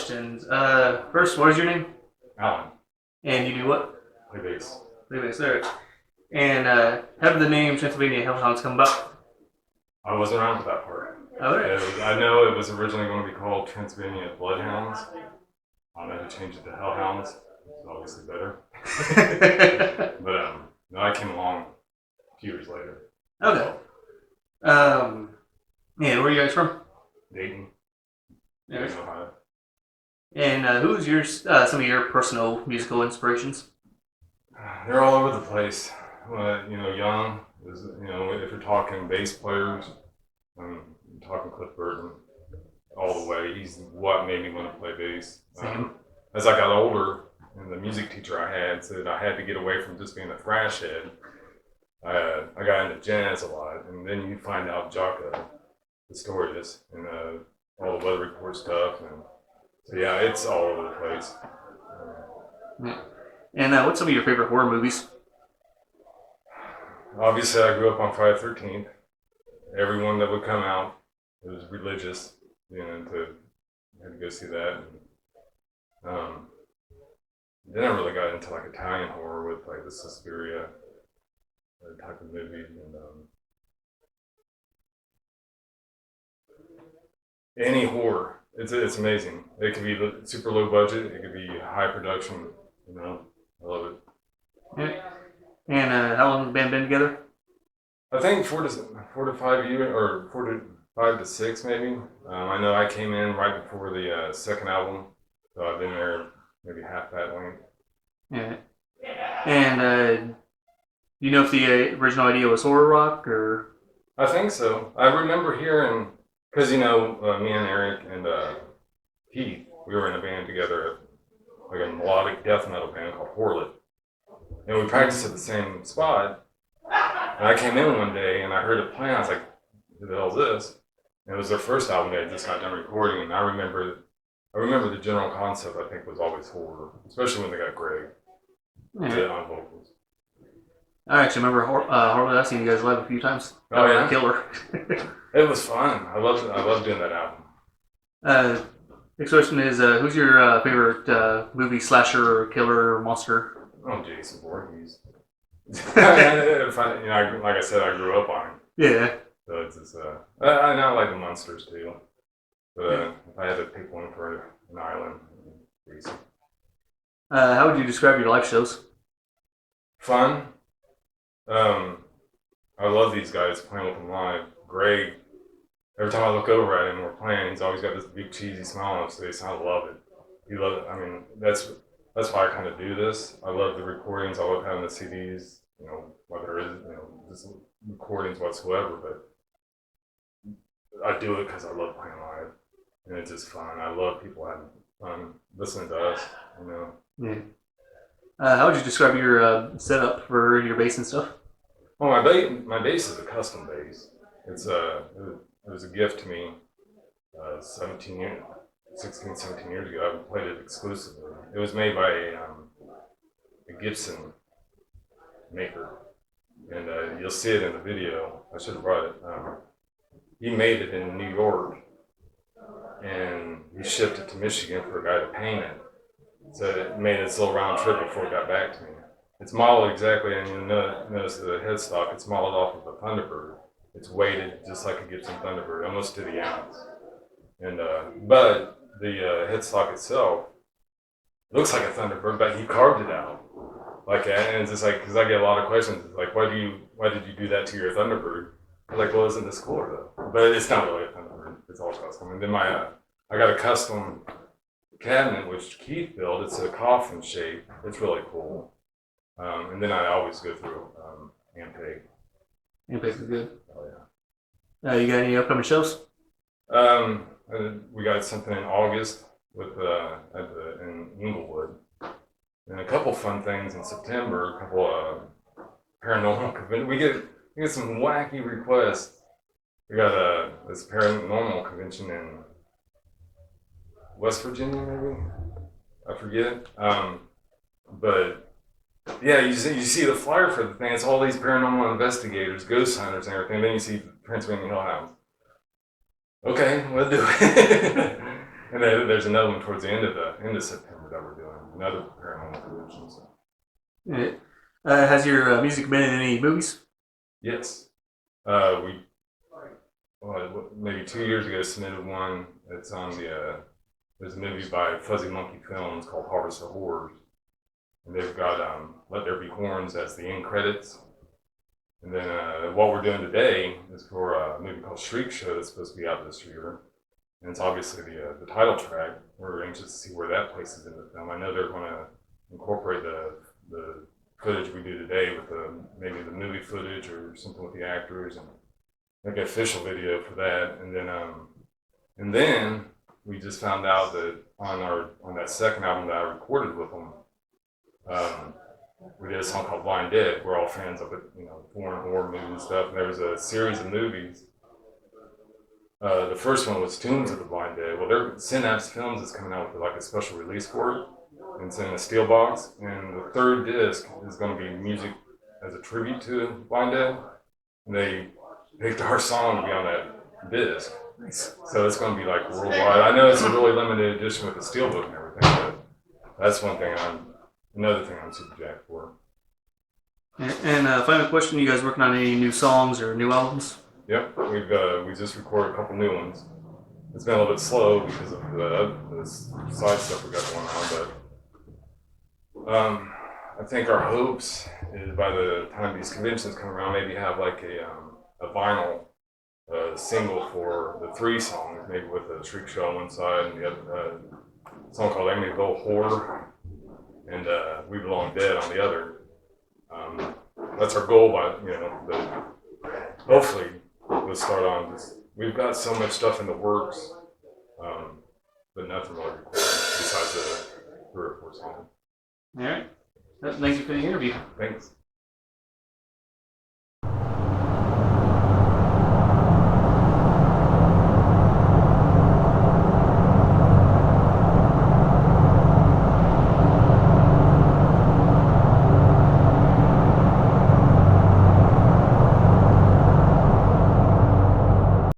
questions. First, what is your name? Alan, And you do what? play bass. Anyways, all right. And how did the name Transylvania Hellhounds come about? I wasn't around for that part. All right. I know it was originally going to be called Transylvania Bloodhounds. I know who changed it to Hellhounds. It's obviously better. But no, I came along a few years later. Okay. And where are you guys from? Dayton, Anyways. Ohio. And who's your some of your personal musical inspirations? They're all over the place. Young is, if you're talking bass players, I'm talking Cliff Burton all the way. He's what made me want to play bass. As I got older, and the music teacher I had said I had to get away from just being a thrash head, I got into jazz a lot, and then you find out Jocko, Pistorius, and all the weather report stuff, and so yeah, it's all over the place. And what's some of your favorite horror movies? Obviously, I grew up on Friday the 13th. Everyone that would come out was religious, had to go see that. Then I really got into like Italian horror with like the Suspiria type of movie, and any horror. It's amazing. It could be super low budget. It could be high production. I love it. Yeah. And how long has the band been together? I think 4 to 5 years, or 4 to 5 to 6 maybe. I know I came in right before the second album, so I've been there maybe half that length. Yeah. And you know if the original idea was horror rock or? I think so. I remember hearing, because me and Eric and Keith, we were in a band together, like a melodic death metal band called Horlet. And we practiced at the same spot. And I came in one day and I heard it playing. I was like, who the hell is this? And it was their first album they had just got done recording. And I remember the general concept, I think, was always horror, especially when they got Greg on vocals. I actually remember Horror. I've seen you guys live a few times. Oh, yeah? Killer. It was fun. I loved doing that album. Next question is, who's your favorite movie slasher or killer or monster? Oh, Jason Voorhees. Like I said, I grew up on him. Yeah. So it's just, I now like the monsters too. But if I had to pick one for an island, Jason. How would you describe your live shows? Fun. I love these guys playing with them live. Greg, every time I look over at him and we're playing, he's always got this big cheesy smile on his face. I love it. He loves it. I mean, that's why I kind of do this. I love the recordings. I love having the CDs, whether it is, just recordings whatsoever. But I do it because I love playing live, and it's just fun. I love people having fun listening to us, Yeah. How would you describe your setup for your bass and stuff? Well, my bass is a custom bass. It was a gift to me 16, 17 years ago. I played it exclusively. It was made by a Gibson maker, and you'll see it in the video. I should have brought it. He made it in New York, and he shipped it to Michigan for a guy to paint it. So it made its little round trip before it got back to me. It's modeled exactly, and you'll notice the headstock. It's modeled off of a Thunderbird. It's weighted just like a Gibson Thunderbird, almost to the ounce. And but the headstock itself looks like a Thunderbird, but he carved it out like that. And it's just like, because I get a lot of questions. It's like, why did you do that to your Thunderbird? I'm like, well, isn't this cooler though? But it's not really a Thunderbird. It's all custom. And then I got a custom cabinet which Keith built. It's a coffin shape. It's really cool. And then I always go through Ampeg. Ampeg is good. Oh yeah. You got any upcoming shows? We got something in August with in Inglewood, and a couple fun things in September. A couple paranormal conventions. We get some wacky requests. We got this paranormal convention in West Virginia, maybe. I forget. But yeah, you see the flyer for the thing. It's all these paranormal investigators, ghost hunters, and everything. And then you see Transylvania Hellhounds. Okay, we'll do it. And then there's another one towards the end of September that we're doing, another paranormal convention. So. Has your music been in any movies? Yes. We maybe 2 years ago submitted one. It's on there's a movie by Fuzzy Monkey Films called Harvest of Horrors. And they've got Let There Be Horns as the end credits. And then what we're doing today is for a movie called Shriek Show that's supposed to be out this year. And it's obviously the title track. We're anxious to see where that places in the film. I know they're going to incorporate the footage we do today with maybe the movie footage or something with the actors and make an official video for that. And then we just found out that on that second album that I recorded with them, we did a song called Blind Dead. We're all fans of it, foreign horror movies and stuff. And there was a series of movies. The first one was Tombs of the Blind Dead. Well, Synapse Films is coming out with like a special release for it. And it's in a steel box. And the third disc is going to be music as a tribute to Blind Dead. And they picked our song to be on that disc. Nice. So it's going to be like worldwide. I know it's a really limited edition with the steelbook and everything, but that's another thing I'm super jacked for. And final question: you guys working on any new songs or new albums? Yep, we just recorded a couple new ones. It's been a little bit slow because of the side stuff we got going on, but I think our hopes is by the time these conventions come around, maybe have like a vinyl single for the 3 songs, maybe with a Shriek Show on one side and the other song called Amityville Horror and We Belong Dead on the other. That's our goal, but hopefully we'll start on this. We've got so much stuff in the works, but nothing really recorded besides the 3 or 4 songs. All right. Thank you for the interview. Thanks.